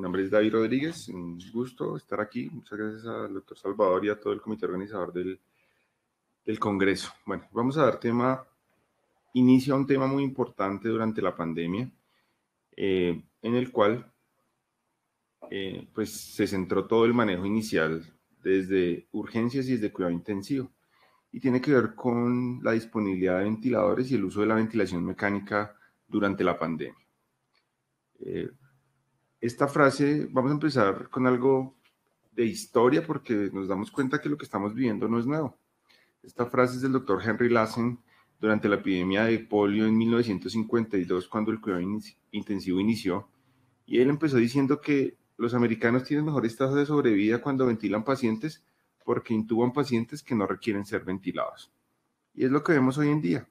Mi nombre es David Rodríguez, un gusto estar aquí. Muchas gracias al doctor Salvador y a todo el comité organizador del Congreso. Bueno, vamos a dar inicio a un tema muy importante durante la pandemia, en el cual pues se centró todo el manejo inicial desde urgencias y desde cuidado intensivo. Y tiene que ver con la disponibilidad de ventiladores y el uso de la ventilación mecánica durante la pandemia. Esta frase, vamos a empezar con algo de historia porque nos damos cuenta que lo que estamos viviendo no es nuevo. Esta frase es del doctor Henry Lassen durante la epidemia de polio en 1952, cuando el cuidado intensivo inició, y él empezó diciendo que los americanos tienen mejores tasas de sobrevida cuando ventilan pacientes porque intuban pacientes que no requieren ser ventilados. Y es lo que vemos hoy en día.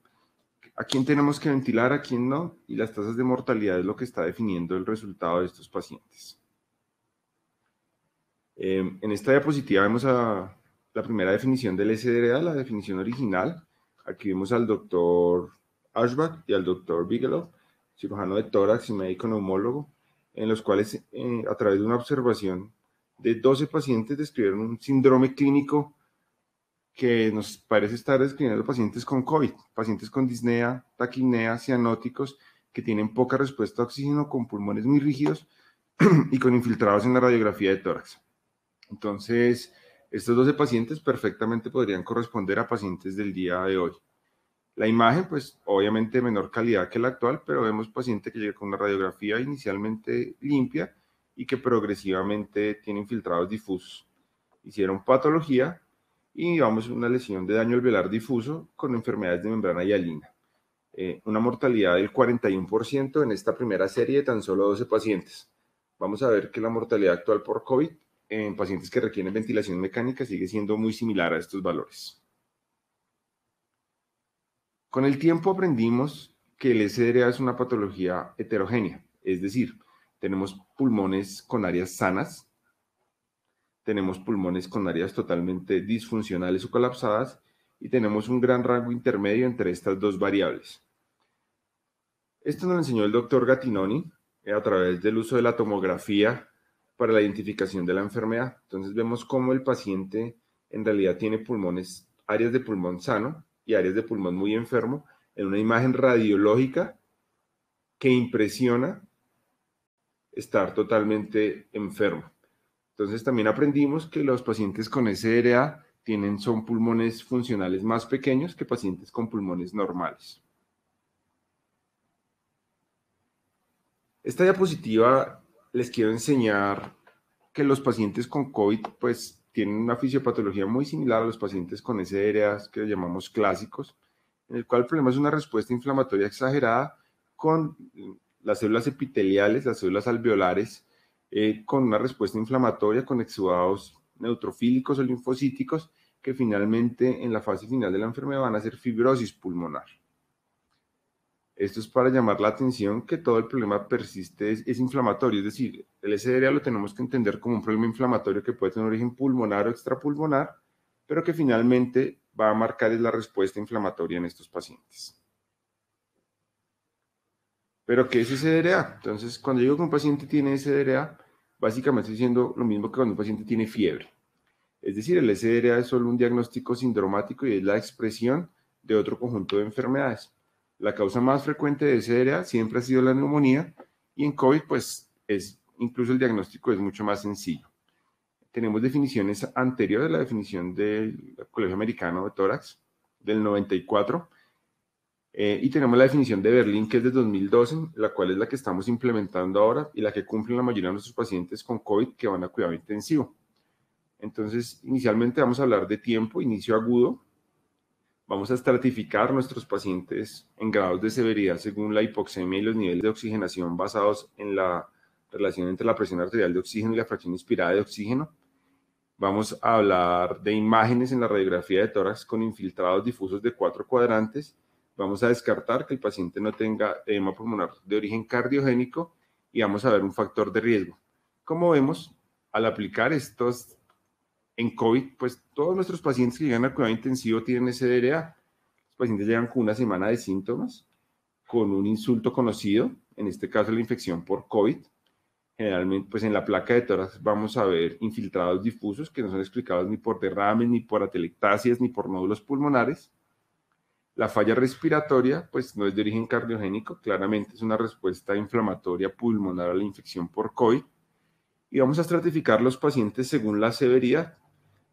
¿A quién tenemos que ventilar, a quién no? Y las tasas de mortalidad es lo que está definiendo el resultado de estos pacientes. En esta diapositiva vemos la primera definición del SDRA, la definición original. Aquí vemos al doctor Ashbach y al doctor Bigelow, cirujano de tórax y médico neumólogo, en los cuales a través de una observación de 12 pacientes describieron un síndrome clínico que nos parece estar describiendo pacientes con COVID, pacientes con disnea, taquipnea, cianóticos, que tienen poca respuesta a oxígeno, con pulmones muy rígidos y con infiltrados en la radiografía de tórax. Entonces, estos 12 pacientes perfectamente podrían corresponder a pacientes del día de hoy. La imagen, pues, obviamente de menor calidad que la actual, pero vemos paciente que llega con una radiografía inicialmente limpia y que progresivamente tiene infiltrados difusos. Hicieron patología y vamos a una lesión de daño alveolar difuso con enfermedades de membrana hialina. Una mortalidad del 41% en esta primera serie de tan solo 12 pacientes. Vamos a ver que la mortalidad actual por COVID en pacientes que requieren ventilación mecánica sigue siendo muy similar a estos valores. Con el tiempo aprendimos que el SDRA es una patología heterogénea, es decir, tenemos pulmones con áreas sanas, tenemos pulmones con áreas totalmente disfuncionales o colapsadas y tenemos un gran rango intermedio entre estas dos variables. Esto nos lo enseñó el doctor Gattinoni a través del uso de la tomografía para la identificación de la enfermedad. Entonces vemos cómo el paciente en realidad tiene pulmones, áreas de pulmón sano y áreas de pulmón muy enfermo en una imagen radiológica que impresiona estar totalmente enfermo. Entonces también aprendimos que los pacientes con SDRA son pulmones funcionales más pequeños que pacientes con pulmones normales. Esta diapositiva les quiero enseñar que los pacientes con COVID pues tienen una fisiopatología muy similar a los pacientes con SDRA que llamamos clásicos, en el cual el problema es una respuesta inflamatoria exagerada con las células epiteliales, las células alveolares, con una respuesta inflamatoria con exudados neutrofílicos o linfocíticos que finalmente en la fase final de la enfermedad van a ser fibrosis pulmonar. Esto es para llamar la atención que todo el problema persiste, es inflamatorio, es decir, el SDRA lo tenemos que entender como un problema inflamatorio que puede tener origen pulmonar o extrapulmonar, pero que finalmente va a marcar la respuesta inflamatoria en estos pacientes. ¿Pero qué es SDRA? Entonces, cuando digo que un paciente tiene SDRA, básicamente estoy diciendo lo mismo que cuando un paciente tiene fiebre. Es decir, el SDRA es solo un diagnóstico sindromático y es la expresión de otro conjunto de enfermedades. La causa más frecuente de SDRA siempre ha sido la neumonía y en COVID, pues, incluso el diagnóstico es mucho más sencillo. Tenemos definiciones anteriores a la definición del Colegio Americano de Tórax del 94 y tenemos la definición de Berlín, que es de 2012, la cual es la que estamos implementando ahora y la que cumplen la mayoría de nuestros pacientes con COVID que van a cuidado intensivo. Entonces, inicialmente vamos a hablar de tiempo, inicio agudo. Vamos a estratificar nuestros pacientes en grados de severidad según la hipoxemia y los niveles de oxigenación basados en la relación entre la presión arterial de oxígeno y la fracción inspirada de oxígeno. Vamos a hablar de imágenes en la radiografía de tórax con infiltrados difusos de 4 cuadrantes. Vamos a descartar que el paciente no tenga edema pulmonar de origen cardiogénico y vamos a ver un factor de riesgo. Como vemos, al aplicar estos en COVID, pues todos nuestros pacientes que llegan al cuidado intensivo tienen SDRA. Los pacientes llegan con una semana de síntomas, con un insulto conocido, en este caso la infección por COVID, Generalmente, pues en la placa de tórax vamos a ver infiltrados difusos que no son explicados ni por derrames, ni por atelectasias, ni por nódulos pulmonares. La falla respiratoria, pues no es de origen cardiogénico, claramente es una respuesta inflamatoria pulmonar a la infección por COVID. Y vamos a estratificar los pacientes según la severidad.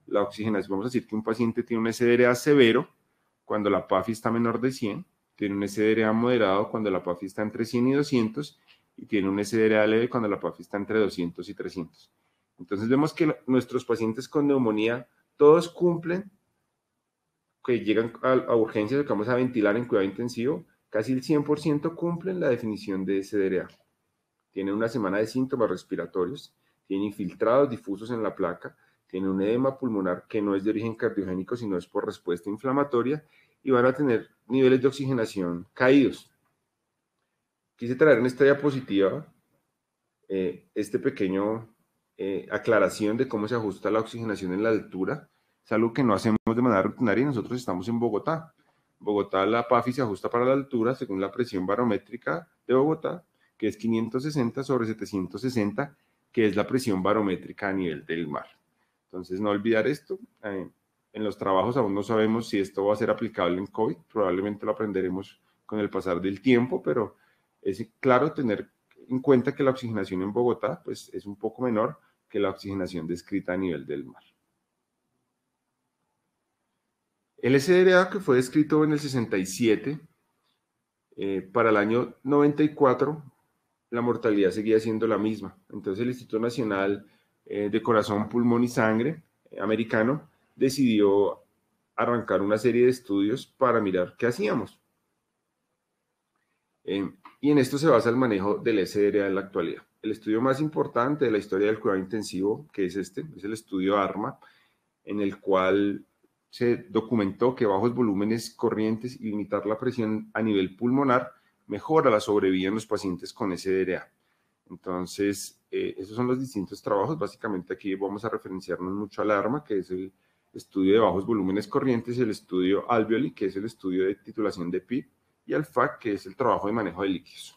La oxigenación, vamos a decir que un paciente tiene un SDRA severo cuando la PAFI está menor de 100, tiene un SDRA moderado cuando la PAFI está entre 100 y 200, y tiene un SDRA leve cuando la PAFI está entre 200 y 300. Entonces vemos que nuestros pacientes con neumonía, todos cumplen, que llegan a urgencias, que vamos a ventilar en cuidado intensivo, casi el 100% cumplen la definición de SDRA. Tienen una semana de síntomas respiratorios, tienen infiltrados difusos en la placa, tienen un edema pulmonar que no es de origen cardiogénico, sino es por respuesta inflamatoria, y van a tener niveles de oxigenación caídos. Quise traer en esta diapositiva este pequeño aclaración de cómo se ajusta la oxigenación en la altura. Es algo que no hacemos de manera rutinaria y nosotros estamos en Bogotá. En Bogotá la PAFI se ajusta para la altura según la presión barométrica de Bogotá, que es 560 sobre 760, que es la presión barométrica a nivel del mar. Entonces, no olvidar esto. En los trabajos aún no sabemos si esto va a ser aplicable en COVID. Probablemente lo aprenderemos con el pasar del tiempo, pero es claro tener en cuenta que la oxigenación en Bogotá pues, es un poco menor que la oxigenación descrita a nivel del mar. El SDRA, que fue descrito en el 67, para el año 94 la mortalidad seguía siendo la misma. Entonces el Instituto Nacional de Corazón, Pulmón y Sangre americano decidió arrancar una serie de estudios para mirar qué hacíamos. Y en esto se basa el manejo del SDRA en la actualidad. El estudio más importante de la historia del cuidado intensivo, que es este, es el estudio ARMA, en el cual se documentó que bajos volúmenes corrientes y limitar la presión a nivel pulmonar mejora la sobrevida en los pacientes con SDRA. Entonces, esos son los distintos trabajos. Básicamente aquí vamos a referenciarnos mucho al ARMA, que es el estudio de bajos volúmenes corrientes, el estudio Alveoli, que es el estudio de titulación de PIB, y al FAC, que es el trabajo de manejo de líquidos.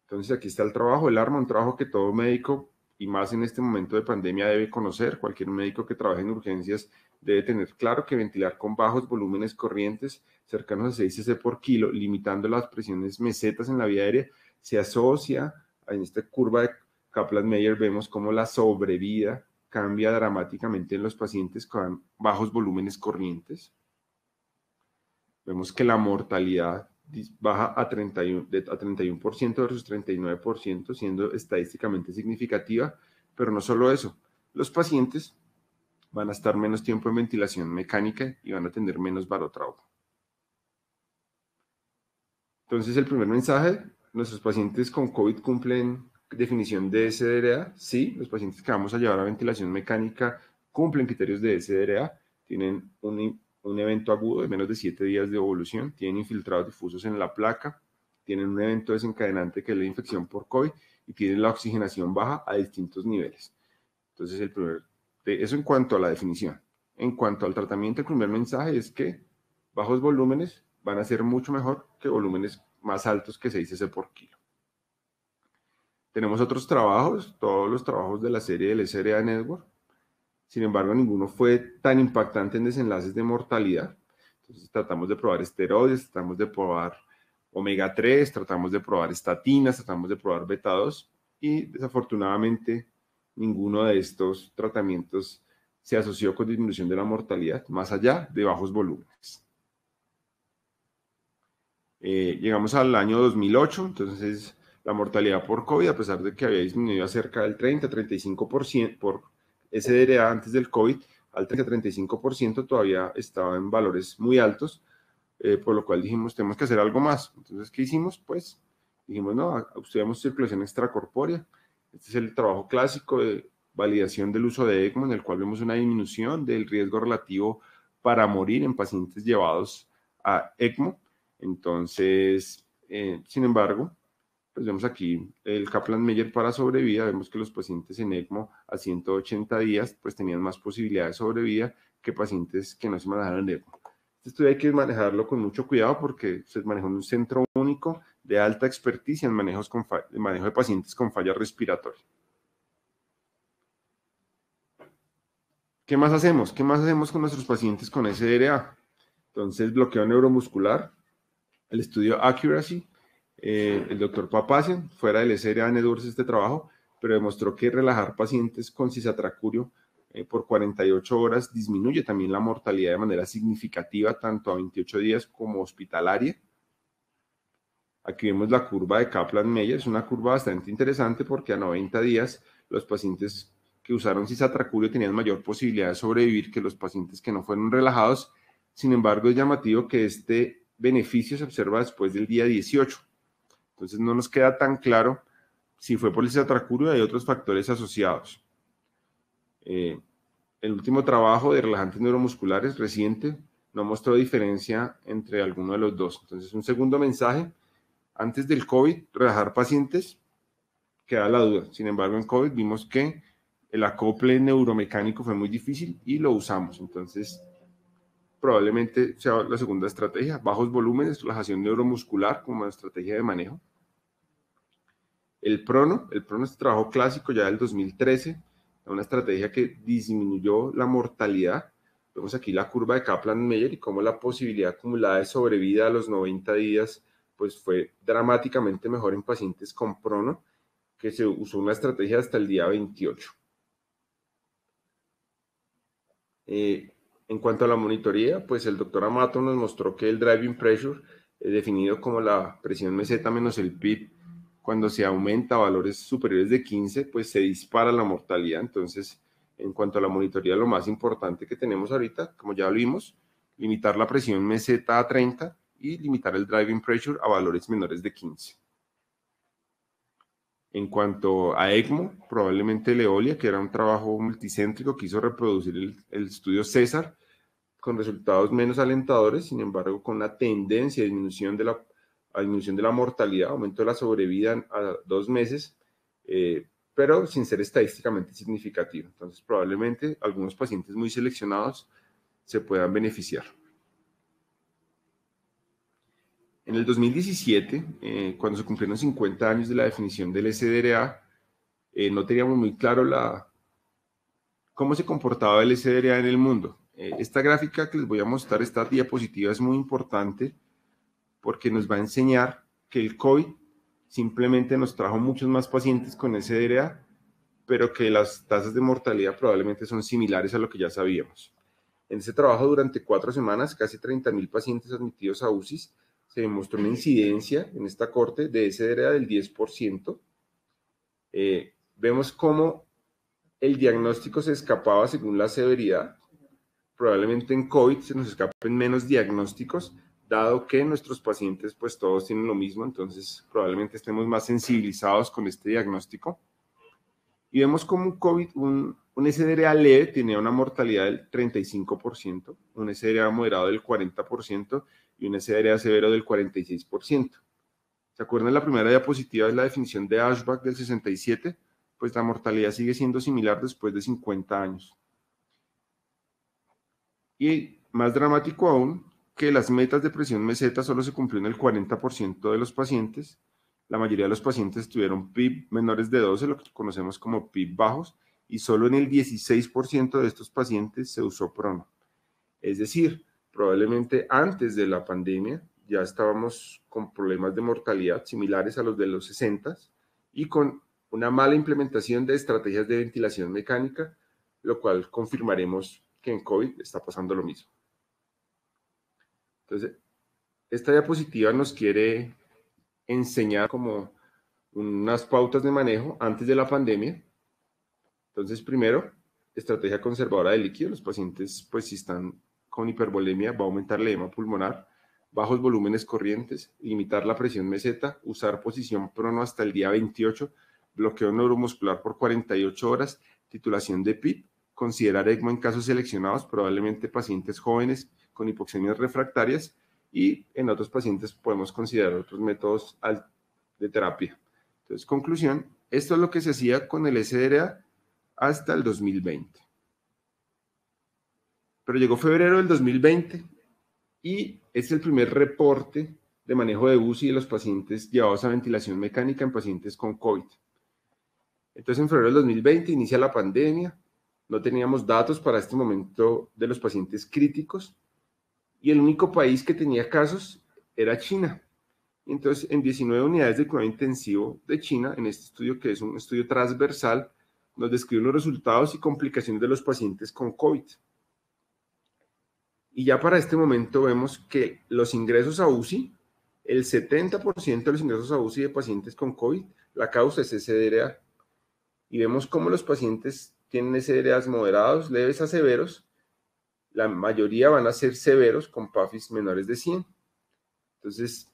Entonces aquí está el trabajo, el ARMA, un trabajo que todo médico, y más en este momento de pandemia, debe conocer. Cualquier médico que trabaje en urgencias debe tener claro que ventilar con bajos volúmenes corrientes, cercanos a 6 cc por kilo, limitando las presiones mesetas en la vía aérea, se asocia en esta curva de Kaplan-Meier, vemos cómo la sobrevida cambia dramáticamente en los pacientes con bajos volúmenes corrientes. Vemos que la mortalidad baja a 31% versus 39%, siendo estadísticamente significativa, pero no solo eso, los pacientes van a estar menos tiempo en ventilación mecánica y van a tener menos barotrauma. Entonces, el primer mensaje, nuestros pacientes con COVID cumplen definición de SDRA. Sí, los pacientes que vamos a llevar a ventilación mecánica cumplen criterios de SDRA, tienen un evento agudo de menos de 7 días de evolución, tienen infiltrados difusos en la placa, tienen un evento desencadenante que es la infección por COVID y tienen la oxigenación baja a distintos niveles. Entonces, eso en cuanto a la definición. En cuanto al tratamiento, el primer mensaje es que bajos volúmenes van a ser mucho mejor que volúmenes más altos que 6 cc por kilo. Tenemos otros trabajos, todos los trabajos de la serie del SRA Network. Sin embargo, ninguno fue tan impactante en desenlaces de mortalidad. Entonces tratamos de probar esteroides, tratamos de probar omega 3, tratamos de probar estatinas, tratamos de probar beta 2 y desafortunadamente ninguno de estos tratamientos se asoció con disminución de la mortalidad más allá de bajos volúmenes. Llegamos al año 2008, entonces la mortalidad por COVID, a pesar de que había disminuido a cerca del 30-35% por SDRA antes del COVID, al 30-35% todavía estaba en valores muy altos, por lo cual dijimos, tenemos que hacer algo más. Entonces, ¿qué hicimos? Pues dijimos, no, estudiamos circulación extracorpórea. Este es el trabajo clásico de validación del uso de ECMO, en el cual vemos una disminución del riesgo relativo para morir en pacientes llevados a ECMO. Entonces, sin embargo, pues vemos aquí el Kaplan-Meier para sobrevida, vemos que los pacientes en ECMO a 180 días pues tenían más posibilidades de sobrevida que pacientes que no se manejaron en ECMO. Este estudio hay que manejarlo con mucho cuidado porque se maneja en un centro único de alta experticia en manejo de pacientes con falla respiratoria. ¿Qué más hacemos? ¿Qué más hacemos con nuestros pacientes con SDRA? Entonces, bloqueo neuromuscular, el estudio Accuracy, el doctor Papazian, fuera del SDRA en Edwards este trabajo, pero demostró que relajar pacientes con cisatracurio por 48 horas disminuye también la mortalidad de manera significativa, tanto a 28 días como hospitalaria. Aquí vemos la curva de Kaplan-Meier, es una curva bastante interesante porque a 90 días los pacientes que usaron cisatracurio tenían mayor posibilidad de sobrevivir que los pacientes que no fueron relajados. Sin embargo, es llamativo que este beneficio se observa después del día 18. Entonces no nos queda tan claro si fue por el cisatracurio o hay otros factores asociados. El último trabajo de relajantes neuromusculares reciente no mostró diferencia entre alguno de los dos. Entonces, un segundo mensaje: antes del COVID, relajar pacientes, queda la duda. Sin embargo, en COVID vimos que el acople neuromecánico fue muy difícil y lo usamos. Entonces, probablemente sea la segunda estrategia: bajos volúmenes, relajación neuromuscular como estrategia de manejo. El prono es trabajo clásico ya del 2013, una estrategia que disminuyó la mortalidad. Vemos aquí la curva de Kaplan-Meier y cómo la posibilidad acumulada de sobrevida a los 90 días pues fue dramáticamente mejor en pacientes con prono, que se usó una estrategia hasta el día 28. En cuanto a la monitoría, pues el doctor Amato nos mostró que el driving pressure, definido como la presión meseta menos el PIB, cuando se aumenta a valores superiores de 15, pues se dispara la mortalidad. Entonces, en cuanto a la monitoría, lo más importante que tenemos ahorita, como ya lo vimos, limitar la presión meseta a 30 y limitar el driving pressure a valores menores de 15. En cuanto a ECMO, probablemente el Eolia, que era un trabajo multicéntrico, quiso reproducir el estudio César con resultados menos alentadores, sin embargo, con una tendencia a disminución de la mortalidad, aumento de la sobrevida a 2 meses, pero sin ser estadísticamente significativo. Entonces, probablemente algunos pacientes muy seleccionados se puedan beneficiar. En el 2017, cuando se cumplieron 50 años de la definición del SDRA, no teníamos muy claro cómo se comportaba el SDRA en el mundo. Esta gráfica que les voy a mostrar, esta diapositiva, es muy importante porque nos va a enseñar que el COVID simplemente nos trajo muchos más pacientes con SDRA, pero que las tasas de mortalidad probablemente son similares a lo que ya sabíamos. En ese trabajo, durante 4 semanas, casi 30.000 pacientes admitidos a UCIs, se demostró una incidencia en esta corte de SDRA del 10%. Vemos cómo el diagnóstico se escapaba según la severidad. Probablemente en COVID se nos escapen menos diagnósticos, dado que nuestros pacientes pues todos tienen lo mismo, entonces probablemente estemos más sensibilizados con este diagnóstico. Y vemos como un SDRA leve tenía una mortalidad del 35%, un SDRA moderado del 40% y un SDRA severo del 46%. ¿Se acuerdan? La primera diapositiva es la definición de Ashback del 67, pues la mortalidad sigue siendo similar después de 50 años. Y más dramático aún, que las metas de presión meseta solo se cumplió en el 40% de los pacientes. La mayoría de los pacientes tuvieron PIB menores de 12, lo que conocemos como PIB bajos, y solo en el 16% de estos pacientes se usó prono. Es decir, probablemente antes de la pandemia ya estábamos con problemas de mortalidad similares a los de los 60 y con una mala implementación de estrategias de ventilación mecánica, lo cual confirmaremos que en COVID está pasando lo mismo. Entonces, esta diapositiva nos quiere enseñar como unas pautas de manejo antes de la pandemia. Entonces, primero, estrategia conservadora de líquido. Los pacientes, pues si están con hipervolemia, va a aumentar el edema pulmonar, bajos volúmenes corrientes, limitar la presión meseta, usar posición prono hasta el día 28, bloqueo neuromuscular por 48 horas, titulación de PIP, considerar ECMO en casos seleccionados, probablemente pacientes jóvenes con hipoxemias refractarias, y en otros pacientes podemos considerar otros métodos de terapia. Entonces, conclusión, esto es lo que se hacía con el SDRA hasta el 2020. Pero llegó febrero del 2020 y es el primer reporte de manejo de UCI de los pacientes llevados a ventilación mecánica en pacientes con COVID. Entonces, en febrero del 2020 inicia la pandemia, no teníamos datos para este momento de los pacientes críticos y el único país que tenía casos era China. Entonces, en 19 unidades de cuidado intensivo de China, en este estudio que es un estudio transversal, nos describen los resultados y complicaciones de los pacientes con COVID. Y ya para este momento vemos que los ingresos a UCI, el 70% de los ingresos a UCI de pacientes con COVID, la causa es SDRA. Y vemos cómo los pacientes tienen SDRAs moderados, leves a severos. La mayoría van a ser severos con PAFIs menores de 100. Entonces,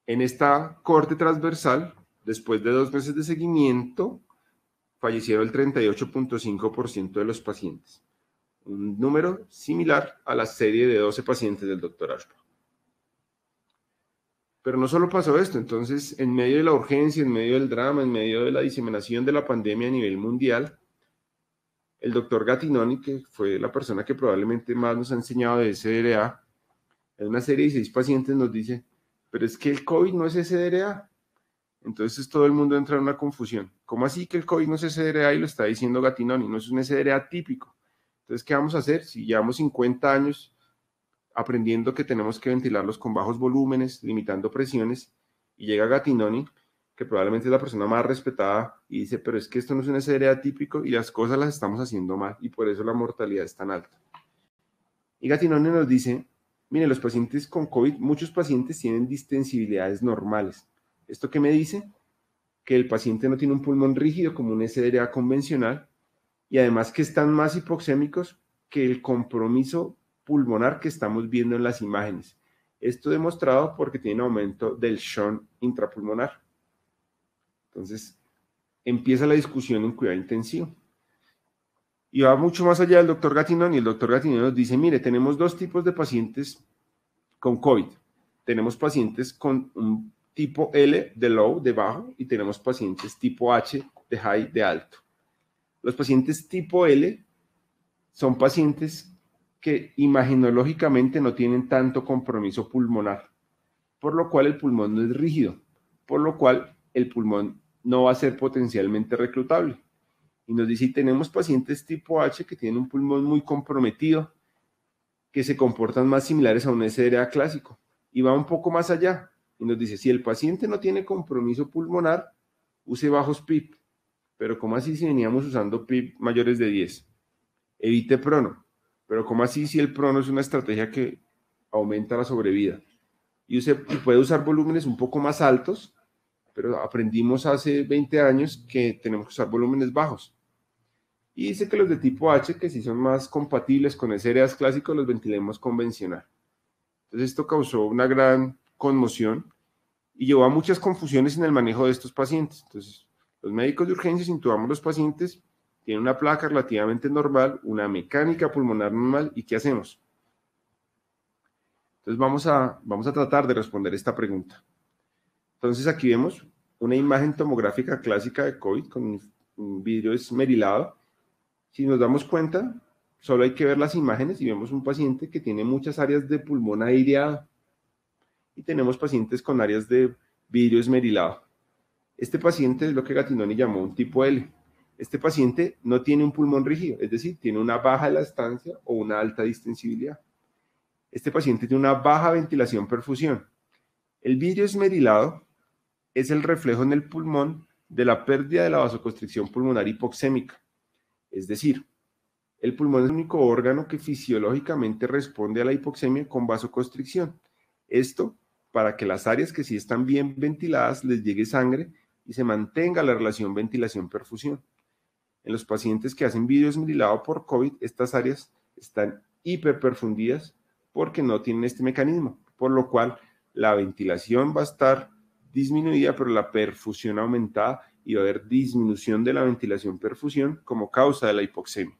en esta corte transversal, después de 2 meses de seguimiento, fallecieron el 38.5% de los pacientes. Un número similar a la serie de 12 pacientes del Dr. Ashby. Pero no solo pasó esto, entonces en medio de la urgencia, en medio del drama, en medio de la diseminación de la pandemia a nivel mundial, el doctor Gattinoni, que fue la persona que probablemente más nos ha enseñado de SDRA, en una serie de 6 pacientes nos dice, pero es que el COVID no es SDRA. Entonces todo el mundo entra en una confusión. ¿Cómo así que el COVID no es SDRA y lo está diciendo Gattinoni? No es un SDRA típico. Entonces, ¿qué vamos a hacer? Si llevamos 50 años aprendiendo que tenemos que ventilarlos con bajos volúmenes, limitando presiones, y llega Gattinoni, que probablemente es la persona más respetada, y dice, pero es que esto no es un SDRA típico y las cosas las estamos haciendo mal, y por eso la mortalidad es tan alta. Y Gattinoni nos dice, mire, los pacientes con COVID, muchos pacientes tienen distensibilidades normales. ¿Esto qué me dice? Que el paciente no tiene un pulmón rígido como un SDRA convencional, y además que están más hipoxémicos que el compromiso pulmonar que estamos viendo en las imágenes. Esto demostrado porque tiene aumento del shunt intrapulmonar. Entonces, empieza la discusión en cuidado intensivo. Y va mucho más allá del doctor Gattinoni. El doctor Gattinoni nos dice, mire, tenemos 2 tipos de pacientes con COVID. Tenemos pacientes con un tipo L de low, de bajo, y tenemos pacientes tipo H de high, de alto. Los pacientes tipo L son pacientes que imaginológicamente no tienen tanto compromiso pulmonar, por lo cual el pulmón no es rígido, por lo cual el pulmón no va a ser potencialmente reclutable. Y nos dice, y tenemos pacientes tipo H que tienen un pulmón muy comprometido, que se comportan más similares a un SDRA clásico, y va un poco más allá, y nos dice, si el paciente no tiene compromiso pulmonar, use bajos PIP, pero ¿cómo así si veníamos usando PIP mayores de 10? Evite prono, pero ¿cómo así si el prono es una estrategia que aumenta la sobrevida? Y puede usar volúmenes un poco más altos, pero aprendimos hace 20 años que tenemos que usar volúmenes bajos. Y dice que los de tipo H, que sí son más compatibles con SDRAs clásicos, los ventilemos convencional. Entonces esto causó una gran conmoción y llevó a muchas confusiones en el manejo de estos pacientes. Entonces, los médicos de urgencias intubamos los pacientes, tienen una placa relativamente normal, una mecánica pulmonar normal, ¿y qué hacemos? Entonces vamos a tratar de responder esta pregunta. Entonces aquí vemos una imagen tomográfica clásica de COVID con un vidrio esmerilado. Si nos damos cuenta, solo hay que ver las imágenes y vemos un paciente que tiene muchas áreas de pulmón aireado. Y tenemos pacientes con áreas de vidrio esmerilado. Este paciente es lo que Gattinoni llamó un tipo L. Este paciente no tiene un pulmón rígido, es decir, tiene una baja elastancia o una alta distensibilidad. Este paciente tiene una baja ventilación perfusión. El vidrio esmerilado es el reflejo en el pulmón de la pérdida de la vasoconstricción pulmonar hipoxémica. Es decir, el pulmón es el único órgano que fisiológicamente responde a la hipoxemia con vasoconstricción. Esto para que las áreas que sí están bien ventiladas les llegue sangre y se mantenga la relación ventilación-perfusión. En los pacientes que hacen vidrio esmerilado por COVID, estas áreas están hiperperfundidas porque no tienen este mecanismo, por lo cual la ventilación va a estar disminuida, pero la perfusión aumentada y va a haber disminución de la ventilación-perfusión como causa de la hipoxemia.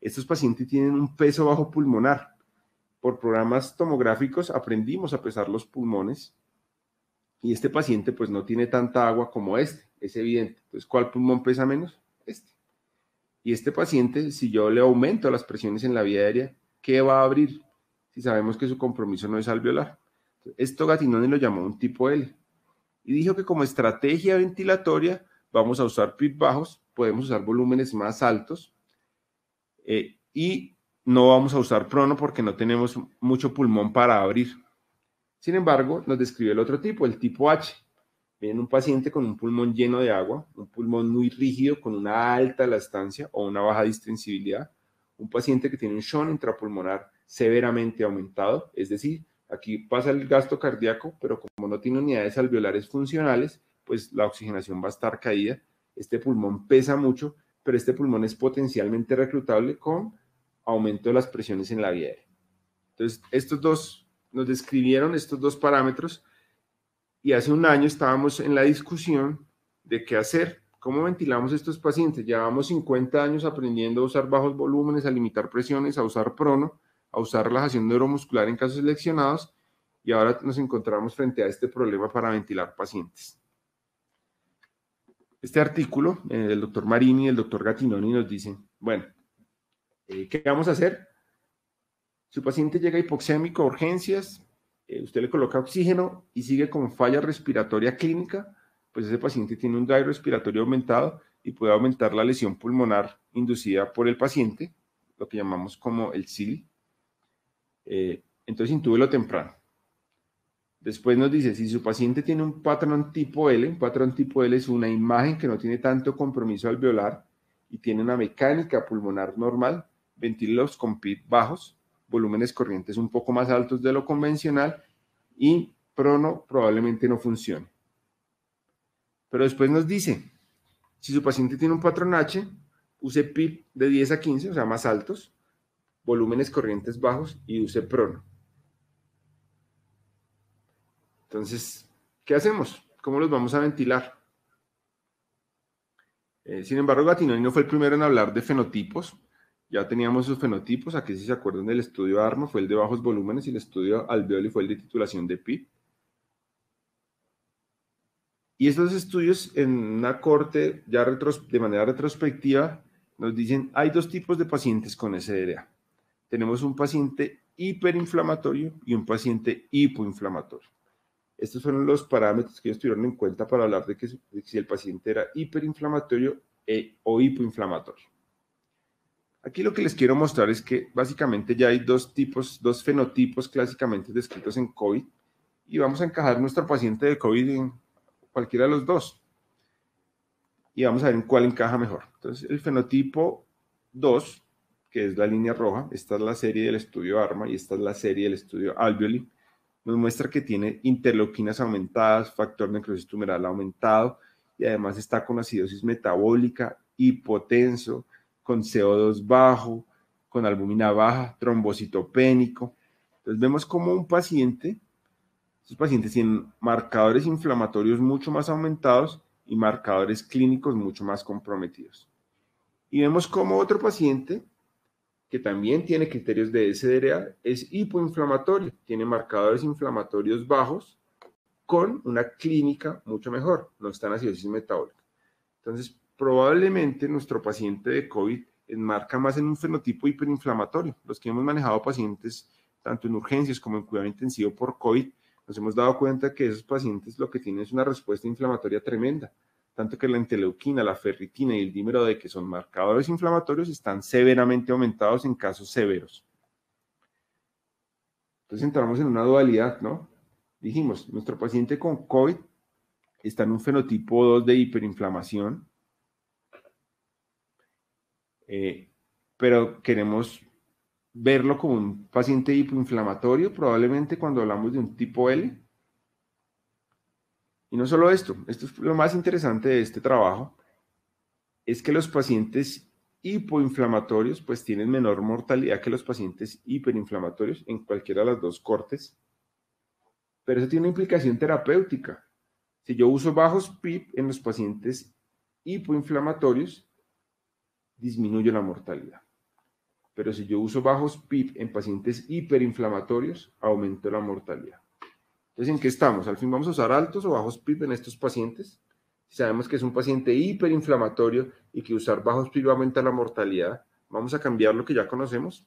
Estos pacientes tienen un peso bajo pulmonar. Por programas tomográficos aprendimos a pesar los pulmones y este paciente pues no tiene tanta agua como este, es evidente. Entonces, ¿cuál pulmón pesa menos? Este. Y este paciente, si yo le aumento las presiones en la vía aérea, ¿qué va a abrir? Si sabemos que su compromiso no es alveolar. Esto Gattinoni lo llamó un tipo L. Y dijo que como estrategia ventilatoria vamos a usar PIB bajos, podemos usar volúmenes más altos y no vamos a usar prono porque no tenemos mucho pulmón para abrir. Sin embargo, nos describió el otro tipo, el tipo H. Viene un paciente con un pulmón lleno de agua, un pulmón muy rígido con una alta elastancia o una baja distensibilidad, un paciente que tiene un shunt intrapulmonar severamente aumentado, es decir, aquí pasa el gasto cardíaco, pero como no tiene unidades alveolares funcionales, pues la oxigenación va a estar caída. Este pulmón pesa mucho, pero este pulmón es potencialmente reclutable con aumento de las presiones en la vía aérea. Entonces, estos dos nos describieron estos dos parámetros y hace un año estábamos en la discusión de qué hacer, cómo ventilamos estos pacientes. Llevamos 50 años aprendiendo a usar bajos volúmenes, a limitar presiones, a usar prono, a usar relajación neuromuscular en casos seleccionados y ahora nos encontramos frente a este problema para ventilar pacientes. Este artículo del doctor Marini y el doctor Gattinoni nos dicen, bueno, ¿qué vamos a hacer? Su paciente llega hipoxémico a urgencias, usted le coloca oxígeno y sigue con falla respiratoria clínica, pues ese paciente tiene un drive respiratorio aumentado y puede aumentar la lesión pulmonar inducida por el paciente, lo que llamamos como el SIL. Entonces intúbelo temprano. Después nos dice, si su paciente tiene un patrón tipo L, un patrón tipo L es una imagen que no tiene tanto compromiso alveolar y tiene una mecánica pulmonar normal, ventílelos con PIB bajos, volúmenes corrientes un poco más altos de lo convencional y prono probablemente no funcione. Pero después nos dice, si su paciente tiene un patrón H, use PIB de 10 a 15, o sea, más altos, volúmenes corrientes bajos y use prono. Entonces, ¿qué hacemos? ¿Cómo los vamos a ventilar? Sin embargo, Gattinoni no fue el primero en hablar de fenotipos. Ya teníamos sus fenotipos. Aquí, si se acuerdan del estudio ARMA, fue el de bajos volúmenes y el estudio Alveoli fue el de titulación de PIB. Y estos estudios en una corte ya de manera retrospectiva nos dicen, hay dos tipos de pacientes con SDRA. Tenemos un paciente hiperinflamatorio y un paciente hipoinflamatorio. Estos fueron los parámetros que ellos tuvieron en cuenta para hablar de si el paciente era hiperinflamatorio o hipoinflamatorio. Aquí lo que les quiero mostrar es que básicamente ya hay dos fenotipos clásicamente descritos en COVID y vamos a encajar nuestro paciente de COVID en cualquiera de los dos. Y vamos a ver en cuál encaja mejor. Entonces, el fenotipo 2, que es la línea roja, esta es la serie del estudio ARMA y esta es la serie del estudio Alveoli, nos muestra que tiene interleuquinas aumentadas, factor necrosis tumoral aumentado y además está con acidosis metabólica, hipotenso, con CO2 bajo, con albúmina baja, trombocitopénico. Entonces vemos como estos pacientes tienen marcadores inflamatorios mucho más aumentados y marcadores clínicos mucho más comprometidos. Y vemos como otro paciente que también tiene criterios de SDRA, es hipoinflamatorio, tiene marcadores inflamatorios bajos con una clínica mucho mejor, no está en acidosis metabólica. Entonces, probablemente nuestro paciente de COVID enmarca más en un fenotipo hiperinflamatorio. Los que hemos manejado pacientes tanto en urgencias como en cuidado intensivo por COVID, nos hemos dado cuenta que esos pacientes lo que tienen es una respuesta inflamatoria tremenda, tanto que la interleuquina, la ferritina y el dímero D, que son marcadores inflamatorios, están severamente aumentados en casos severos. Entonces entramos en una dualidad, ¿no? Dijimos, nuestro paciente con COVID está en un fenotipo 2 de hiperinflamación, pero queremos verlo como un paciente hipoinflamatorio, probablemente cuando hablamos de un tipo L. Y no solo esto es lo más interesante de este trabajo, es que los pacientes hipoinflamatorios pues tienen menor mortalidad que los pacientes hiperinflamatorios en cualquiera de las dos cortes, pero eso tiene una implicación terapéutica. Si yo uso bajos PIB en los pacientes hipoinflamatorios, disminuyo la mortalidad. Pero si yo uso bajos PIB en pacientes hiperinflamatorios, aumento la mortalidad. Entonces, ¿en qué estamos? ¿Al fin vamos a usar altos o bajos PIB en estos pacientes? Si sabemos que es un paciente hiperinflamatorio y que usar bajos PIB aumenta la mortalidad, ¿vamos a cambiar lo que ya conocemos?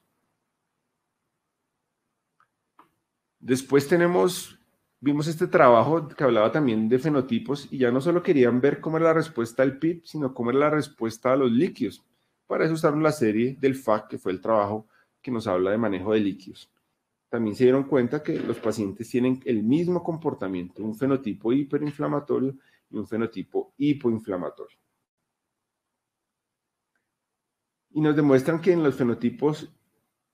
Después tenemos vimos este trabajo que hablaba también de fenotipos y ya no solo querían ver cómo era la respuesta al PIB, sino cómo era la respuesta a los líquidos. Para eso usaron la serie del FAC, que fue el trabajo que nos habla de manejo de líquidos. También se dieron cuenta que los pacientes tienen el mismo comportamiento, un fenotipo hiperinflamatorio y un fenotipo hipoinflamatorio. Y nos demuestran que en los fenotipos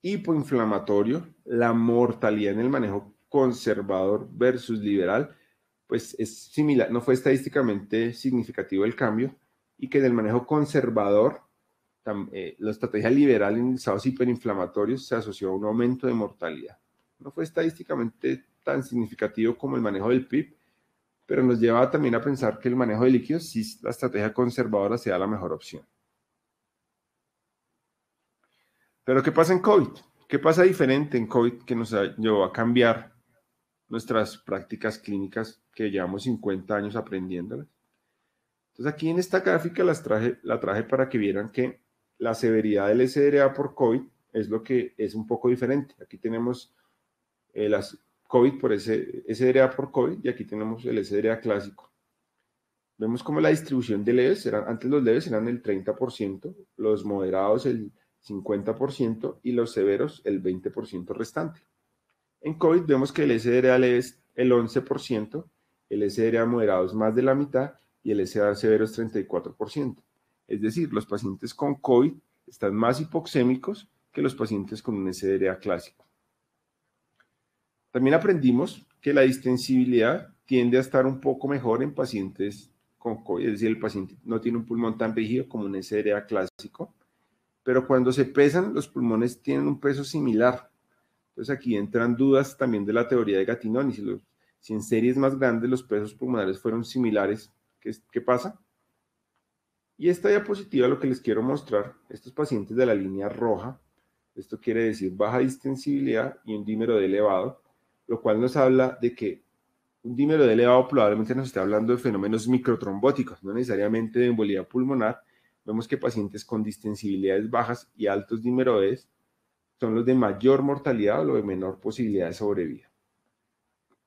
hipoinflamatorios, la mortalidad en el manejo conservador versus liberal, pues es similar, no fue estadísticamente significativo el cambio, y que en el manejo conservador, la estrategia liberal en estados hiperinflamatorios se asoció a un aumento de mortalidad. No fue estadísticamente tan significativo como el manejo del PIB, pero nos lleva también a pensar que el manejo de líquidos, sí, la estrategia conservadora sea la mejor opción. Pero ¿qué pasa en COVID? ¿Qué pasa diferente en COVID que nos llevó a cambiar nuestras prácticas clínicas que llevamos 50 años aprendiéndolas? Entonces aquí en esta gráfica la traje para que vieran que la severidad del SDRA por COVID es lo que es un poco diferente. Aquí tenemos las COVID por SDRA por COVID y aquí tenemos el SDRA clásico. Vemos como la distribución de leves, antes los leves eran el 30%, los moderados el 50% y los severos el 20% restante. En COVID vemos que el SDRA leve es el 11%, el SDRA moderado es más de la mitad y el SDRA severo es 34%. Es decir, los pacientes con COVID están más hipoxémicos que los pacientes con un SDRA clásico. También aprendimos que la distensibilidad tiende a estar un poco mejor en pacientes con COVID, es decir, el paciente no tiene un pulmón tan rígido como un SDRA clásico, pero cuando se pesan, los pulmones tienen un peso similar. Entonces aquí entran dudas también de la teoría de Gattinoni. Si en series más grandes los pesos pulmonares fueron similares, ¿qué pasa? Y esta diapositiva lo que les quiero mostrar, estos pacientes de la línea roja, esto quiere decir baja distensibilidad y un dímero D elevado, lo cual nos habla de que un dímero D elevado probablemente nos está hablando de fenómenos microtrombóticos, no necesariamente de embolía pulmonar. Vemos que pacientes con distensibilidades bajas y altos dímero D son los de mayor mortalidad o los de menor posibilidad de sobrevida.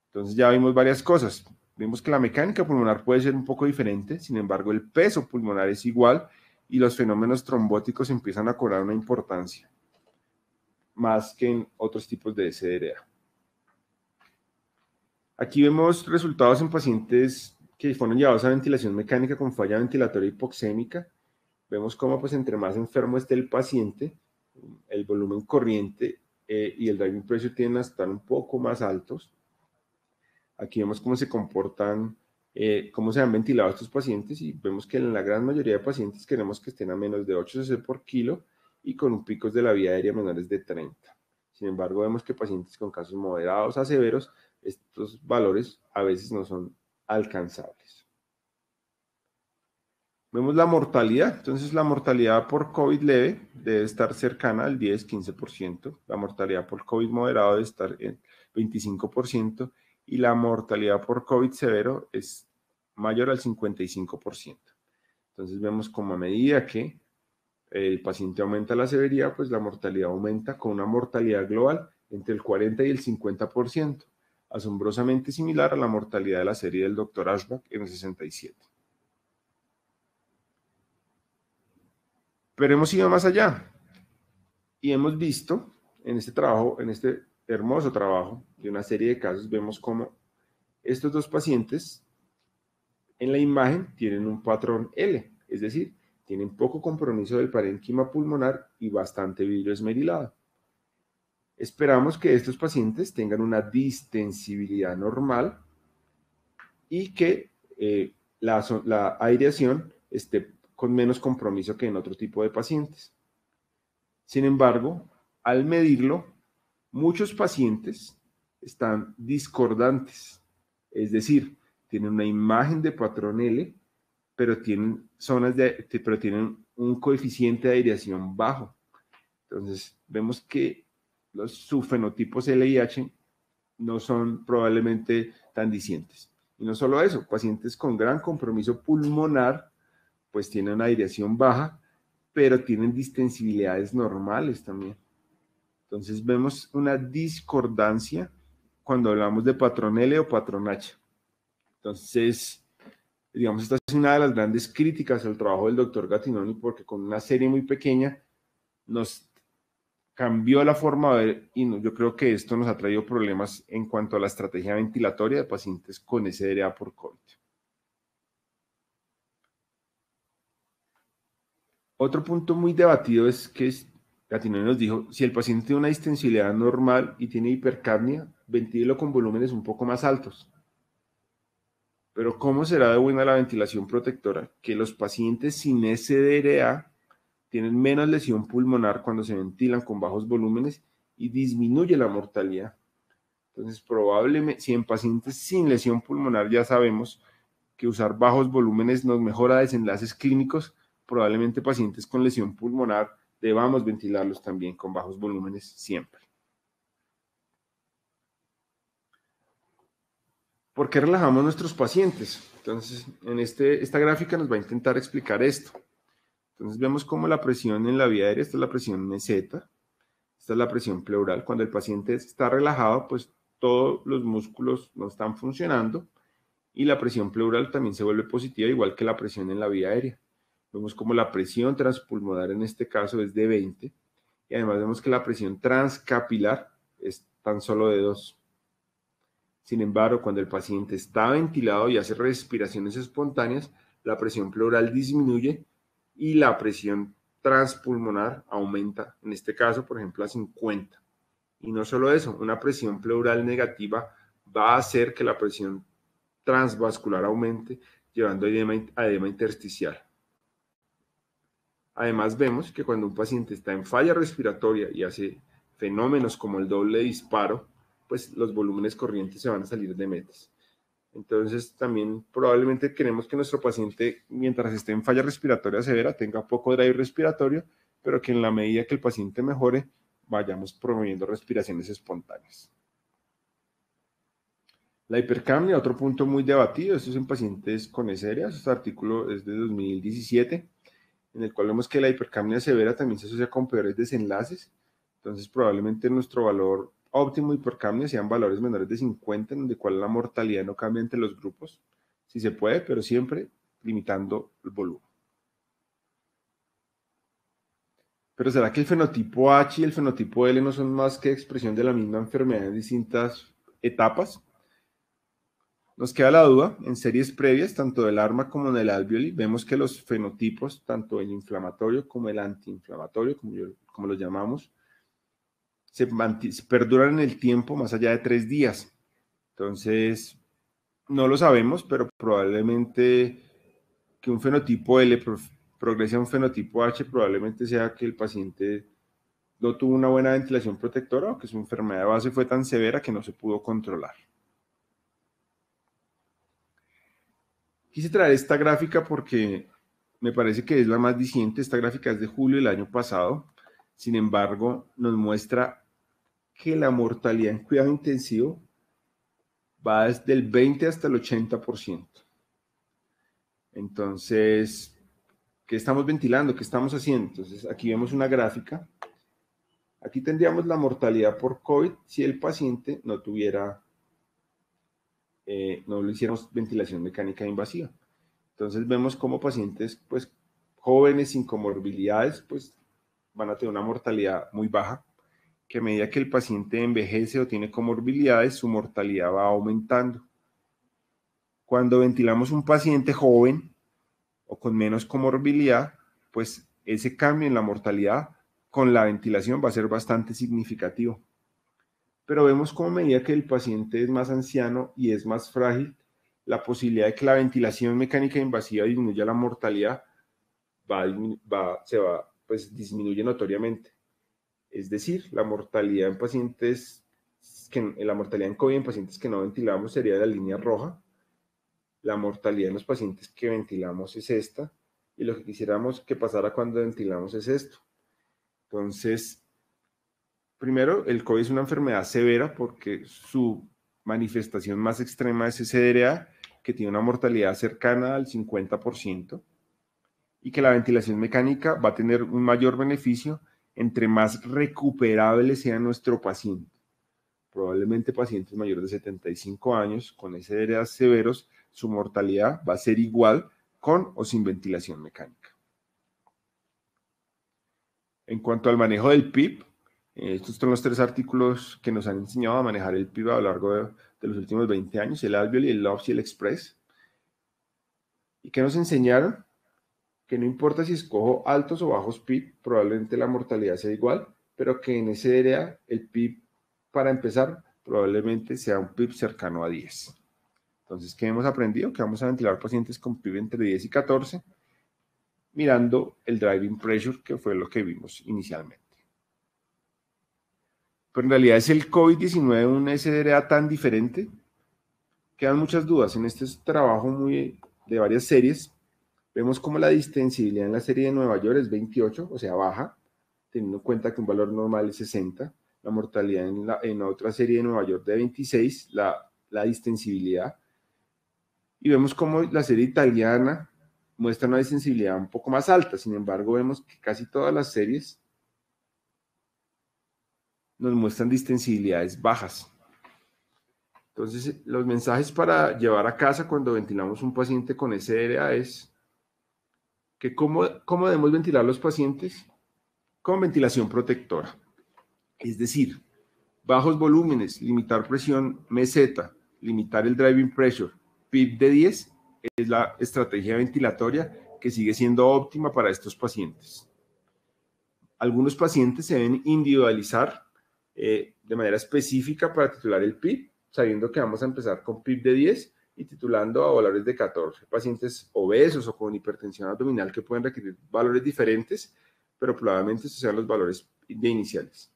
Entonces ya vimos varias cosas. Vimos que la mecánica pulmonar puede ser un poco diferente, sin embargo el peso pulmonar es igual y los fenómenos trombóticos empiezan a cobrar una importancia, más que en otros tipos de SDRA. Aquí vemos resultados en pacientes que fueron llevados a ventilación mecánica con falla ventilatoria hipoxémica. Vemos cómo pues entre más enfermo esté el paciente, el volumen corriente y el driving pressure tienden a estar un poco más altos. Aquí vemos cómo se comportan, cómo se han ventilado estos pacientes y vemos que en la gran mayoría de pacientes queremos que estén a menos de 8 cc por kilo y con picos de la vía aérea menores de 30. Sin embargo, vemos que pacientes con casos moderados a severos, estos valores a veces no son alcanzables. Vemos la mortalidad, entonces la mortalidad por COVID leve debe estar cercana al 10-15%, la mortalidad por COVID moderado debe estar en 25% y la mortalidad por COVID severo es mayor al 55%. Entonces vemos como a medida que el paciente aumenta la severidad, pues la mortalidad aumenta con una mortalidad global entre el 40 y el 50%, asombrosamente similar a la mortalidad de la serie del Dr. Ashbach en el 67. Pero hemos ido más allá y hemos visto en este trabajo, en este hermoso trabajo de una serie de casos, vemos cómo estos dos pacientes en la imagen tienen un patrón L, es decir, tienen poco compromiso del parénquima pulmonar y bastante vidrio esmerilado. Esperamos que estos pacientes tengan una distensibilidad normal y que la aireación esté con menos compromiso que en otro tipo de pacientes. Sin embargo, al medirlo, muchos pacientes están discordantes, es decir, tienen una imagen de patrón L, pero tienen pero tienen un coeficiente de aireación bajo. Entonces, vemos que los subfenotipos LIH no son probablemente tan discientes. Y no solo eso, pacientes con gran compromiso pulmonar, pues tienen una aireación baja, pero tienen distensibilidades normales también. Entonces vemos una discordancia cuando hablamos de patrón L o patrón H. Entonces, digamos, esta es una de las grandes críticas al trabajo del doctor Gattinoni, porque con una serie muy pequeña nos cambió la forma de ver y yo creo que esto nos ha traído problemas en cuanto a la estrategia ventilatoria de pacientes con SDRA por COVID. Otro punto muy debatido es que Gattinoni nos dijo, si el paciente tiene una distensibilidad normal y tiene hipercapnia, ventílelo con volúmenes un poco más altos. Pero ¿cómo será de buena la ventilación protectora? Que los pacientes sin SDRA tienen menos lesión pulmonar cuando se ventilan con bajos volúmenes y disminuye la mortalidad. Entonces, probablemente, si en pacientes sin lesión pulmonar ya sabemos que usar bajos volúmenes nos mejora desenlaces clínicos, probablemente pacientes con lesión pulmonar debamos ventilarlos también con bajos volúmenes siempre. ¿Por qué relajamos nuestros pacientes? Entonces, en esta gráfica nos va a intentar explicar esto. Entonces, vemos cómo la presión en la vía aérea, esta es la presión meseta, esta es la presión pleural. Cuando el paciente está relajado, pues todos los músculos no están funcionando y la presión pleural también se vuelve positiva, igual que la presión en la vía aérea. Vemos como la presión transpulmonar en este caso es de 20 y además vemos que la presión transcapilar es tan solo de 2. Sin embargo, cuando el paciente está ventilado y hace respiraciones espontáneas, la presión pleural disminuye y la presión transpulmonar aumenta, en este caso, por ejemplo, a 50. Y no solo eso, una presión pleural negativa va a hacer que la presión transvascular aumente, llevando a edema intersticial. Además, vemos que cuando un paciente está en falla respiratoria y hace fenómenos como el doble disparo, pues los volúmenes corrientes se van a salir de metas. Entonces, también probablemente queremos que nuestro paciente, mientras esté en falla respiratoria severa, tenga poco drive respiratorio, pero que en la medida que el paciente mejore, vayamos promoviendo respiraciones espontáneas. La hipercapnia, otro punto muy debatido, esto es en pacientes con SDRA, este artículo es de 2017, en el cual vemos que la hipercapnia severa también se asocia con peores desenlaces, entonces probablemente nuestro valor óptimo de hipercapnia sean valores menores de 50, en donde cual la mortalidad no cambia entre los grupos, si se puede, pero siempre limitando el volumen. Pero ¿será que el fenotipo H y el fenotipo L no son más que expresión de la misma enfermedad en distintas etapas? Nos queda la duda, en series previas, tanto del ARMA como del alveoli, vemos que los fenotipos, tanto el inflamatorio como el antiinflamatorio, como lo llamamos, se perduran en el tiempo más allá de 3 días. Entonces, no lo sabemos, pero probablemente que un fenotipo L progrese a un fenotipo H, probablemente sea que el paciente no tuvo una buena ventilación protectora o que su enfermedad de base fue tan severa que no se pudo controlar. Quise traer esta gráfica porque me parece que es la más diciente. Esta gráfica es de julio del año pasado. Sin embargo, nos muestra que la mortalidad en cuidado intensivo va desde el 20 hasta el 80%. Entonces, ¿qué estamos ventilando? ¿Qué estamos haciendo? Entonces, aquí vemos una gráfica. Aquí tendríamos la mortalidad por COVID si el paciente no tuviera, no le hiciéramos ventilación mecánica invasiva. Entonces vemos como pacientes pues jóvenes sin comorbilidades pues van a tener una mortalidad muy baja, que a medida que el paciente envejece o tiene comorbilidades, su mortalidad va aumentando. Cuando ventilamos un paciente joven o con menos comorbilidad, pues ese cambio en la mortalidad con la ventilación va a ser bastante significativo. Pero vemos como a medida que el paciente es más anciano y es más frágil, la posibilidad de que la ventilación mecánica invasiva disminuya la mortalidad pues disminuye notoriamente. Es decir, la mortalidad en pacientes la mortalidad en COVID en pacientes que no ventilamos sería de la línea roja. La mortalidad en los pacientes que ventilamos es esta, y lo que quisiéramos que pasara cuando ventilamos es esto. Entonces, primero, el COVID es una enfermedad severa porque su manifestación más extrema es SDRA, que tiene una mortalidad cercana al 50%, y que la ventilación mecánica va a tener un mayor beneficio entre más recuperable sea nuestro paciente. probablemente pacientes mayores de 75 años con SDRA severos, su mortalidad va a ser igual con o sin ventilación mecánica. En cuanto al manejo del PIB, estos son los 3 artículos que nos han enseñado a manejar el PIB a lo largo de los últimos 20 años, el Alveoli, el LOPS y el Express. ¿Y qué nos enseñaron? Que no importa si escojo altos o bajos PIB, probablemente la mortalidad sea igual, pero que en SDRA el PIB, para empezar, probablemente sea un PIB cercano a 10. Entonces, ¿qué hemos aprendido? Que vamos a ventilar pacientes con PIB entre 10 y 14, mirando el driving pressure, que fue lo que vimos inicialmente. Pero en realidad es el COVID-19 un SDRA tan diferente. Quedan muchas dudas. En este trabajo de varias series, vemos como la distensibilidad en la serie de Nueva York es 28, o sea, baja, teniendo en cuenta que un valor normal es 60. La mortalidad en la otra serie de Nueva York de 26, la distensibilidad. Y vemos como la serie italiana muestra una distensibilidad un poco más alta. Sin embargo, vemos que casi todas las series nos muestran distensibilidades bajas. Entonces, los mensajes para llevar a casa cuando ventilamos un paciente con SDRA es que ¿cómo debemos ventilar los pacientes? Con ventilación protectora. Es decir, bajos volúmenes, limitar presión meseta, limitar el driving pressure, PIB de 10 es la estrategia ventilatoria que sigue siendo óptima para estos pacientes. Algunos pacientes se deben individualizar de manera específica para titular el PIB, sabiendo que vamos a empezar con PIB de 10 y titulando a valores de 14. Pacientes obesos o con hipertensión abdominal que pueden requerir valores diferentes, pero probablemente estos sean los valores de iniciales.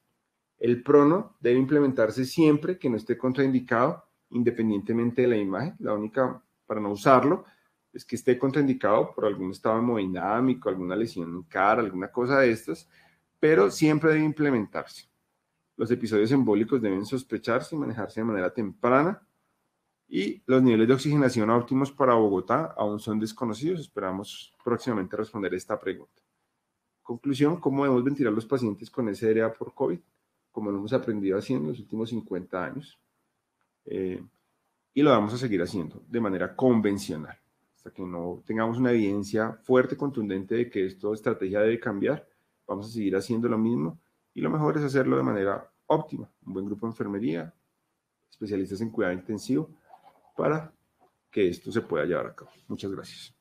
El prono debe implementarse siempre que no esté contraindicado, independientemente de la imagen. La única para no usarlo es que esté contraindicado por algún estado hemodinámico, alguna lesión en cara, alguna cosa de estas, pero siempre debe implementarse. Los episodios embólicos deben sospecharse y manejarse de manera temprana. Y los niveles de oxigenación óptimos para Bogotá aún son desconocidos. Esperamos próximamente responder esta pregunta. Conclusión, ¿cómo debemos ventilar los pacientes con SDRA por COVID? Como lo hemos aprendido haciendo en los últimos 50 años. Y lo vamos a seguir haciendo de manera convencional. Hasta que no tengamos una evidencia fuerte, contundente de que esta estrategia debe cambiar, vamos a seguir haciendo lo mismo. Y lo mejor es hacerlo de manera óptima. Un buen grupo de enfermería, especialistas en cuidado intensivo, para que esto se pueda llevar a cabo. Muchas gracias.